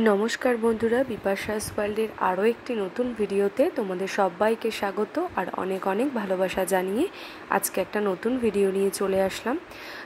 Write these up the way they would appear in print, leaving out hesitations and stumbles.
নমস্কার বন্ধুরা, বিপাশাস ওয়ার্ল্ডের আরও একটি নতুন ভিডিওতে তোমাদের সবাইকে স্বাগত আর অনেক অনেক ভালোবাসা জানিয়ে আজকে একটা নতুন ভিডিও নিয়ে চলে আসলাম।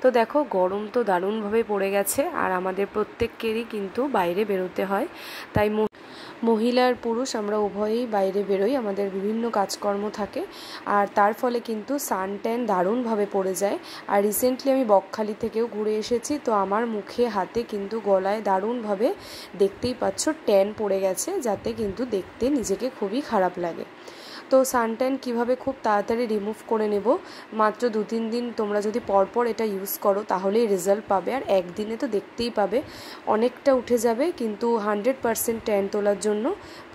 তো দেখো, গরম তো দারুণভাবে পড়ে গেছে আর আমাদের প্রত্যেককেরই কিন্তু বাইরে বেরোতে হয়। তাই মহিলা আর পুরুষ আমরা উভয়েই বাইরে বেরোই, আমাদের বিভিন্ন কাজকর্ম থাকে আর তার ফলে কিন্তু সান ট্যান দারুণভাবে পড়ে যায়। আর রিসেন্টলি আমি বকখালি থেকেও ঘুরে এসেছি, তো আমার মুখে হাতে কিন্তু গলায় দারুণভাবে দেখতেই পাচ্ছ ট্যান পড়ে গেছে, যাতে কিন্তু দেখতে নিজেকে খুবই খারাপ লাগে। তো সানট্যান কীভাবে খুব তাড়াতাড়ি রিমুভ করে নেব, মাত্র 2-3 দিন তোমরা যদি পরপর এটা ইউজ করো তাহলেই রেজাল্ট পাবে। আর একদিনে তো দেখতেই পাবে অনেকটা উঠে যাবে, কিন্তু 100% ট্যান তোলার জন্য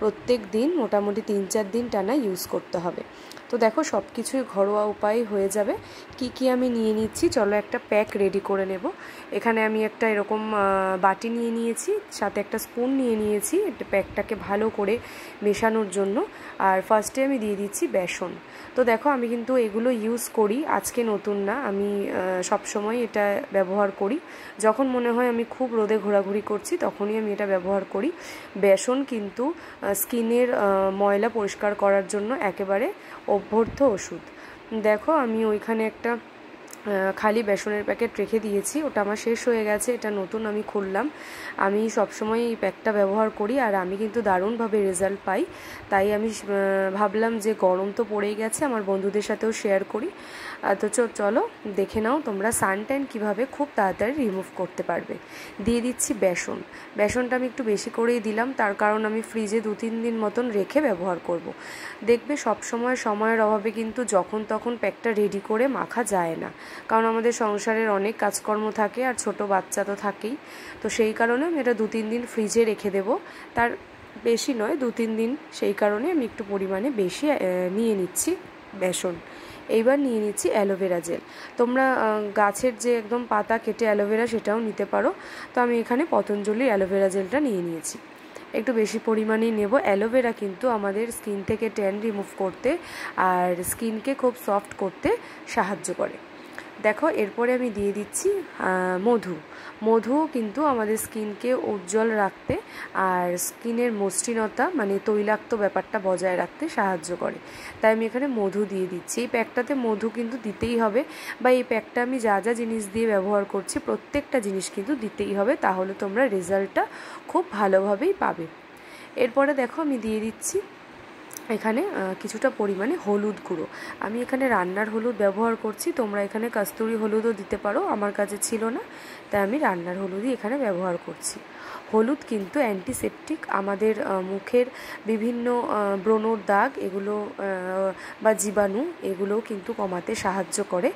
প্রত্যেক দিন মোটামুটি 3-4 দিন টানা ইউজ করতে হবে। তো দেখো, সব কিছুই ঘরোয়া উপায় হয়ে যাবে। কি আমি নিয়ে নিচ্ছি, চলো একটা প্যাক রেডি করে নেব। এখানে আমি একটা এরকম বাটি নিয়ে নিয়েছি, সাথে একটা স্পুন নিয়ে নিয়েছি প্যাকটাকে ভালো করে মেশানোর জন্য। আর ফার্স্টে আমি দিয়ে দিচ্ছি বেসন। তো দেখো, আমি কিন্তু এগুলো ইউজ করি, আজকে নতুন না, আমি সব সময় এটা ব্যবহার করি। যখন মনে হয় আমি খুব রোদে ঘোরাঘুরি করছি তখনই আমি এটা ব্যবহার করি। বেসন কিন্তু স্কিনের ময়লা পরিষ্কার করার জন্য একেবারে অভ্যর্থ ওষুধ। দেখো, আমি ওইখানে একটা খালি বেসনের প্যাকেট রেখে দিয়েছি, ওটা আমার শেষ হয়ে গেছে, এটা নতুন আমি খুললাম। আমি সবসময় এই প্যাকটা ব্যবহার করি আর আমি কিন্তু দারুণভাবে রেজাল্ট পাই। তাই আমি ভাবলাম যে গরম তো পড়েই গেছে, আমার বন্ধুদের সাথেও শেয়ার করি। তো চলো দেখে নাও তোমরা সানট্যান কীভাবে খুব তাড়াতাড়ি রিমুভ করতে পারবে। দিয়ে দিচ্ছি বেসনটা আমি একটু বেশি করেই দিলাম, তার কারণ আমি ফ্রিজে 2-3 দিন মতন রেখে ব্যবহার করব। দেখবে সময়ের অভাবে কিন্তু যখন তখন প্যাকটা রেডি করে মাখা যায় না, কারণ আমাদের সংসারের অনেক কাজকর্ম থাকে আর ছোট বাচ্চা তো থাকেই। তো সেই কারণে আমি এটা 2-3 দিন ফ্রিজে রেখে দেব, তার বেশি নয়, 2-3 দিন। সেই কারণে আমি একটু পরিমাণে বেশি নিয়ে নিচ্ছি বেসন। এইবার নিয়ে নিচ্ছি অ্যালোভেরা জেল। তোমরা গাছের যে একদম পাতা কেটে অ্যালোভেরা সেটাও নিতে পারো। তো আমি এখানে পতঞ্জলির অ্যালোভেরা জেলটা নিয়ে নিয়েছি, একটু বেশি পরিমাণেই নেব। অ্যালোভেরা কিন্তু আমাদের স্কিন থেকে ট্যান রিমুভ করতে আর স্কিনকে খুব সফট করতে সাহায্য করে। দেখো, এরপরে আমি দিয়ে দিচ্ছি মধু কিন্তু আমাদের স্কিনকে উজ্জ্বল রাখতে আর স্কিনের মসৃণতা মানে তৈলাক্ত ব্যাপারটা বজায় রাখতে সাহায্য করে। তাই আমি এখানে মধু দিয়ে দিচ্ছি। এই প্যাকটাতে মধু কিন্তু দিতেই হবে, বা এই প্যাকটা আমি যা যা জিনিস দিয়ে ব্যবহার করছি প্রত্যেকটা জিনিস কিন্তু দিতেই হবে, তাহলে তোমরা রেজাল্টটা খুব ভালোভাবেই পাবে। এরপরে দেখো, আমি দিয়ে দিচ্ছি এখানে কিছুটা পরিমাণে হলুদ গুঁড়ো। আমি এখানে রান্নার হলুদ ব্যবহার করছি, তোমরা এখানে কস্তুরি হলুদও দিতে পারো, আমার কাছে ছিল না তাই আমি রান্নার হলুদই এখানে ব্যবহার করছি। হলুদ কিন্তু অ্যান্টিসেপটিক, আমাদের মুখের বিভিন্ন ব্রণর দাগ এগুলো বা জীবাণু এগুলোও কিন্তু কমাতে সাহায্য করে,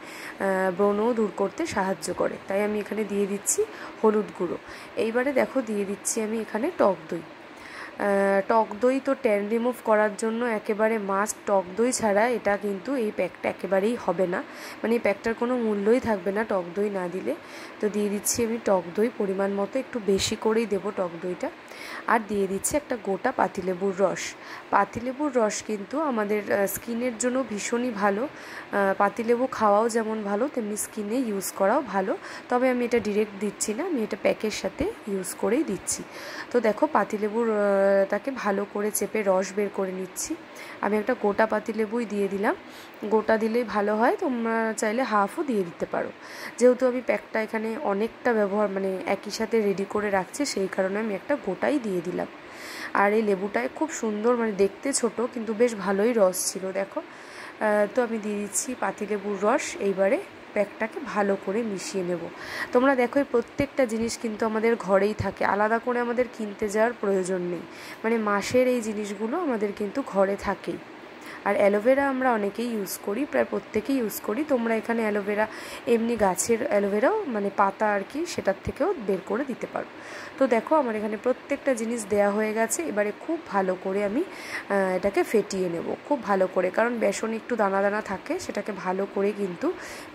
ব্রণও দূর করতে সাহায্য করে। তাই আমি এখানে দিয়ে দিচ্ছি হলুদ গুঁড়ো। এইবারে দেখো, দিয়ে দিচ্ছি আমি এখানে টক দই তো ট্যান রিমুভ করার জন্য একেবারে মাস্ট। টক দই ছাড়া এটা কিন্তু এই প্যাকটা একেবারেই হবে না, মানে এই প্যাকটার কোনো মূল্যই থাকবে না টক দই না দিলে। তো দিয়ে দিচ্ছি আমি টক দই পরিমাণ মতো, একটু বেশি করেই দেবো টক দইটা। আর দিয়ে দিচ্ছি একটা গোটা পাতিলেবুর রস কিন্তু আমাদের স্কিনের জন্য ভীষণই ভালো। পাতিলেবু খাওয়াও যেমন ভালো, তেমনি স্কিনে ইউজ করাও ভালো। তবে আমি এটা ডিরেক্ট দিচ্ছি না, আমি এটা প্যাকের সাথে ইউজ করেই দিচ্ছি। তো দেখো, পাতিলেবুর তাকে ভালো করে চেপে রস বের করে নিচ্ছি। আমি একটা গোটা পাতিলেবুই দিয়ে দিলাম, গোটা দিলেই ভালো হয়, তোমরা চাইলে হাফও দিয়ে দিতে পারো। যেহেতু আমি প্যাকটা এখানে অনেকটা মানে একই সাথে রেডি করে রাখছি, সেই কারণে আমি একটা গোটাই দিয়ে দিলাম। আর এই লেবুটায় খুব সুন্দর, মানে দেখতে ছোট কিন্তু বেশ ভালোই রস ছিল দেখো। তো আমি দিয়ে দিচ্ছি পাতিলেবুর রস। এইবারে প্যাকটাকে ভালো করে মিশিয়ে নেব। তোমরা দেখো, এই প্রত্যেকটা জিনিস কিন্তু আমাদের ঘরেই থাকে, আলাদা করে আমাদের কিনতে যাওয়ার প্রয়োজন নেই, মানে মাসের এই জিনিসগুলো আমাদের কিন্তু ঘরে থাকেই। আর অ্যালোভেরা আমরা অনেকেই ইউজ করি, প্রায় প্রত্যেকেই ইউজ করি। তোমরা এখানে অ্যালোভেরা এমনি গাছের অ্যালোভেরাও মানে পাতা আর কি, সেটার থেকেও বের করে দিতে পারো। তো দেখো, আমার এখানে প্রত্যেকটা জিনিস দেয়া হয়ে গেছে। এবারে খুব ভালো করে আমি এটাকে ফেটিয়ে নেব, খুব ভালো করে, কারণ বেসন একটু দানা দানা থাকে, সেটাকে ভালো করে কিন্তু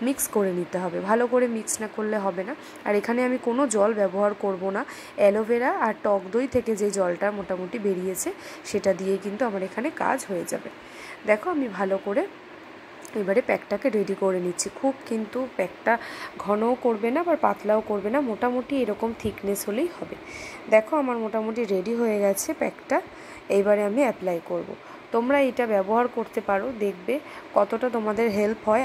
মিক্স করে নিতে হবে। ভালো করে মিক্স না করলে হবে না। আর এখানে আমি কোনো জল ব্যবহার করব না, অ্যালোভেরা আর টক দই থেকে যে জলটা মোটামুটি বেরিয়েছে সেটা দিয়ে কিন্তু আমার এখানে কাজ হয়ে যাবে। দেখো, আমি ভালো করে এবারে প্যাকটাকে রেডি করে নিচ্ছি। খুব কিন্তু প্যাকটা ঘনও করবে না আবার পাতলাও করবে না, মোটামুটি এরকম থিকনেস হলেই হবে। দেখো আমার মোটামুটি রেডি হয়ে গেছে প্যাকটা। এইবারে আমি অ্যাপ্লাই করব। তোমরা এটা ব্যবহার করতে পারো, দেখবে কতটা তোমাদের হেল্প হয়।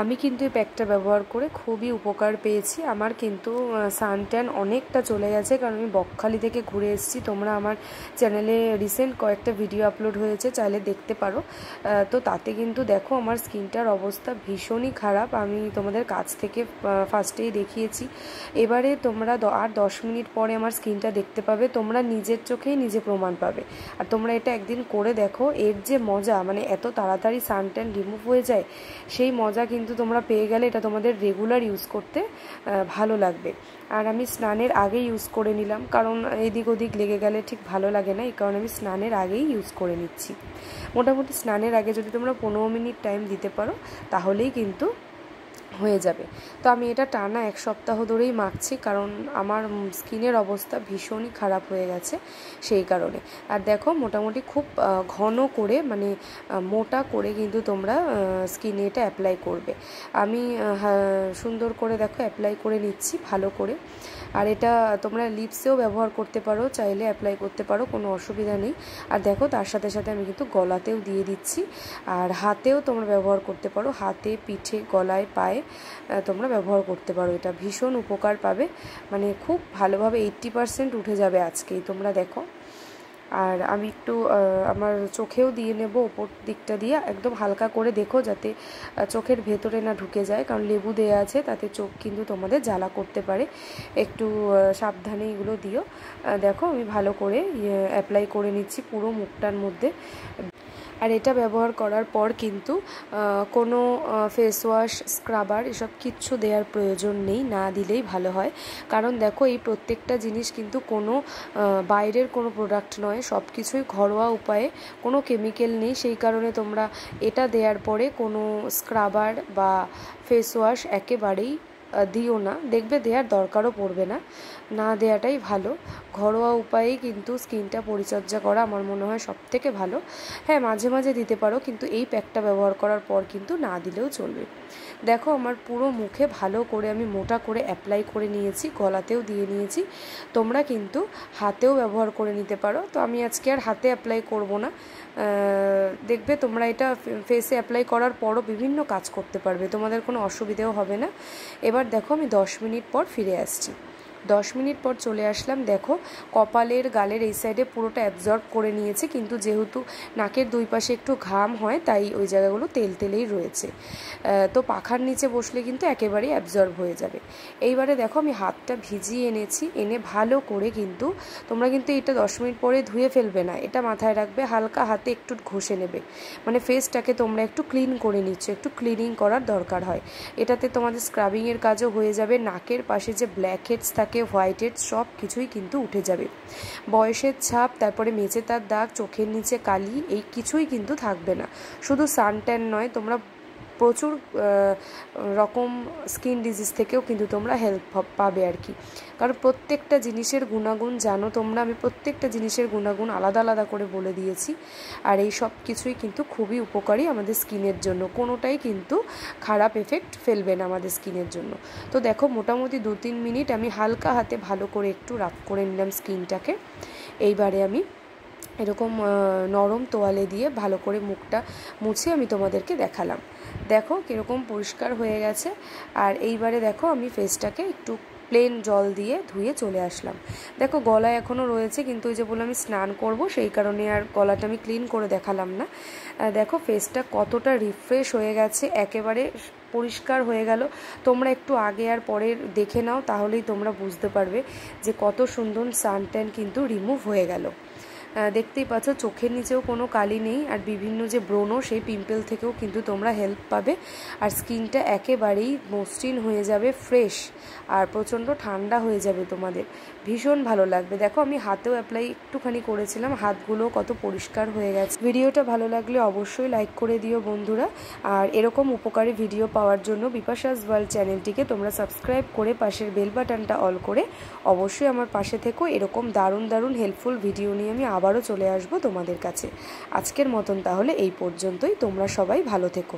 আমি কিন্তু এই প্যাকটা ব্যবহার করে খুবই উপকার পেয়েছি। আমার কিন্তু সানট্যান অনেকটা চলে গেছে, কারণ আমি বকখালি থেকে ঘুরে এসেছি। তোমরা আমার চ্যানেলে রিসেন্ট কয়েকটা ভিডিও আপলোড হয়েছে, চাইলে দেখতে পারো। তো তাতে কিন্তু দেখো আমার স্কিনটার অবস্থা ভীষণই খারাপ। আমি তোমাদের কাছ থেকে ফার্স্টেই দেখিয়েছি। এবারে তোমরা আর 10 মিনিট পরে আমার স্কিনটা দেখতে পাবে, তোমরা নিজের চোখেই নিজে প্রমাণ পাবে। আর তোমরা এটা একদিন করে দেখো, এর যে মজা, মানে এত তাড়াতাড়ি সানট্যান রিমুভ হয়ে যায়, সেই মজা কিন্তু তোমরা পেয়ে গেলে। এটা তোমাদের রেগুলার ইউজ করতে ভালো লাগবে। আর আমি স্নানের আগেই ইউজ করে নিলাম, কারণ এদিক ওদিক লেগে গেলে ঠিক ভালো লাগে না, এই কারণে আমি স্নানের আগেই ইউজ করে নিচ্ছি। মোটামুটি স্নানের আগে যদি তোমরা 15 মিনিট টাইম দিতে পারো তাহলেই কিন্তু হয়ে যাবে। তো আমি এটা টানা 1 সপ্তাহ ধরেই মাখছি, কারণ আমার স্কিনের অবস্থা ভীষণই খারাপ হয়ে গেছে সেই কারণে। আর দেখো মোটামুটি খুব ঘন করে, মানে মোটা করে কিন্তু তোমরা স্কিনে এটা অ্যাপ্লাই করবে। আমি সুন্দর করে দেখো অ্যাপ্লাই করে নিচ্ছি ভালো করে। আর এটা তোমরা লিপসেও ব্যবহার করতে পারো, চাইলে অ্যাপ্লাই করতে পারো, কোনো অসুবিধা নেই। আর দেখো তার সাথে সাথে আমি কিন্তু গলাতেও দিয়ে দিচ্ছি। আর হাতেও তোমরা ব্যবহার করতে পারো, হাতে, পিঠে, গলায়, পায়ে তোমরা ব্যবহার করতে পারো। এটা ভীষণ উপকার পাবে, মানে খুব ভালোভাবে 80% উঠে যাবে আজকেই, তোমরা দেখো। আর আমি একটু আমার চোখেও দিয়ে নেব, ওপর দিকটা দিয়ে একদম হালকা করে, দেখো যাতে চোখের ভেতরে না ঢুকে যায়, কারণ লেবু দেয়া আছে, তাতে চোখ কিন্তু তোমাদের জ্বালা করতে পারে। একটু সাবধানে এগুলো দিও। দেখো আমি ভালো করে অ্যাপ্লাই করে নিচ্ছি পুরো মুখটার মধ্যে। আর এটা ব্যবহার করার পর কিন্তু কোনো ফেস ওয়াশ, স্ক্রাবার এসব কিচ্ছু দেওয়ার প্রয়োজন নেই, না দিলেই ভালো হয়। কারণ দেখো এই প্রত্যেকটা জিনিস কিন্তু কোনো বাইরের কোনো প্রোডাক্ট নয়, সব কিছুই ঘরোয়া উপায়ে, কোনো কেমিক্যাল নেই। সেই কারণে তোমরা এটা দেওয়ার পরে কোনো স্ক্রাবার বা ফেস ওয়াশ একেবারেই দিও না, দেখবে দেওয়ার দরকারও পড়বে না, না দেওয়াটাই ভালো। ঘরোয়া উপায়েই কিন্তু স্কিনটা পরিচর্যা করা আমার মনে হয় সবথেকে ভালো। হ্যাঁ, মাঝে মাঝে দিতে পারো, কিন্তু এই প্যাকটা ব্যবহার করার পর কিন্তু না দিলেও চলবে। দেখো আমার পুরো মুখে ভালো করে আমি মোটা করে অ্যাপ্লাই করে নিয়েছি, গলাতেও দিয়ে নিয়েছি। তোমরা কিন্তু হাতেও ব্যবহার করে নিতে পারো। তো আমি আজকে আর হাতে অ্যাপ্লাই করব না। দেখবে তোমরা এটা ফেসে অ্যাপ্লাই করার পরও বিভিন্ন কাজ করতে পারবে, তোমাদের কোনো অসুবিধেও হবে না। এবার দেখো আমি 10 মিনিট পর ফিরে আসছি। 10 মিনিট পর চলে আসলাম। দেখো কপালের, গালের এই সাইডে পুরোটা অ্যাবজর্ব করে নিয়েছে, কিন্তু যেহেতু নাকের দুই পাশে একটু ঘাম হয় তাই ওই জায়গাগুলো তেল তেলেই রয়েছে। তো পাখার নিচে বসলে কিন্তু একেবারেই অ্যাবজর্ব হয়ে যাবে। এইবারে দেখো আমি হাতটা ভিজিয়ে এনেছি, এনে ভালো করে কিন্তু তোমরা কিন্তু এটা 10 মিনিট পরে ধুয়ে ফেলবে না, এটা মাথায় রাখবে। হালকা হাতে একটু ঘষে নেবে, মানে ফেসটাকে তোমরা একটু ক্লিন করে নিচ্ছ, একটু ক্লিনিং করার দরকার হয়। এটাতে তোমাদের স্ক্রাবিংয়ের কাজও হয়ে যাবে। নাকের পাশে যে ব্ল্যাক হেডস থাকে, হোয়াইট হেডস, সব কিছুই কিন্তু উঠে যাবে। বয়সের ছাপ, তারপরে মেচেতার দাগ, চোখের নিচে কালি, এই কিছুই কিন্তু থাকবে না। শুধু সানট্যান নয়, তোমরা প্রচুর রকম স্কিন ডিজিজ থেকেও কিন্তু তোমরা হেল্প পাবে আর কি। কারণ প্রত্যেকটা জিনিসের গুণাগুণ জানো তোমরা, আমি প্রত্যেকটা জিনিসের গুণাগুণ আলাদা আলাদা করে বলে দিয়েছি। আর এই সব কিছুই কিন্তু খুবই উপকারী আমাদের স্কিনের জন্য, কোনোটাই কিন্তু খারাপ এফেক্ট ফেলবে না আমাদের স্কিনের জন্য। তো দেখো মোটামুটি 2-3 মিনিট আমি হালকা হাতে ভালো করে একটু রাব করে নিলাম স্কিনটাকে। এইবারে আমি এরকম নরম তোয়ালে দিয়ে ভালো করে মুখটা মুছে আমি তোমাদেরকে দেখালাম। দেখো কীরকম পরিষ্কার হয়ে গেছে। আর এইবারে দেখো আমি ফেসটাকে একটু প্লেন জল দিয়ে ধুয়ে চলে আসলাম। দেখো গলায় এখনও রয়েছে, কিন্তু ওই যে বললাম আমি স্নান করব, সেই কারণে আর গলাটা আমি ক্লিন করে দেখালাম না। দেখো ফেসটা কতটা রিফ্রেশ হয়ে গেছে, একেবারে পরিষ্কার হয়ে গেল। তোমরা একটু আগে আর পরে দেখে নাও, তাহলেই তোমরা বুঝতে পারবে যে কত সুন্দর সানট্যান কিন্তু রিমুভ হয়ে গেল। দেখতেই পাচ্ছ চোখের নিচেও কোনো কালি নেই, আর বিভিন্ন যে ব্রণ, সেই পিম্পল থেকেও কিন্তু তোমরা হেল্প পাবে। আর স্কিনটা একেবারেই মসৃণ হয়ে যাবে, ফ্রেশ, আর প্রচণ্ড ঠান্ডা হয়ে যাবে তোমাদের, ভীষণ ভালো লাগবে। দেখো আমি হাতেও অ্যাপ্লাই একটুখানি করেছিলাম, হাতগুলো কত পরিষ্কার হয়ে গেছে। ভিডিওটা ভালো লাগলে অবশ্যই লাইক করে দিও বন্ধুরা। আর এরকম উপকারী ভিডিও পাওয়ার জন্য বিপাশাস ওয়ার্ল্ড চ্যানেলটিকে তোমরা সাবস্ক্রাইব করে পাশের বেল বাটনটা অল করে অবশ্যই আমার পাশে থেকো। এরকম দারুণ দারুণ হেল্পফুল ভিডিও নিয়ে আমি আবারও চলে আসবো তোমাদের কাছে। আজকের মতন তাহলে এই পর্যন্তই, তোমরা সবাই ভালো থেকো।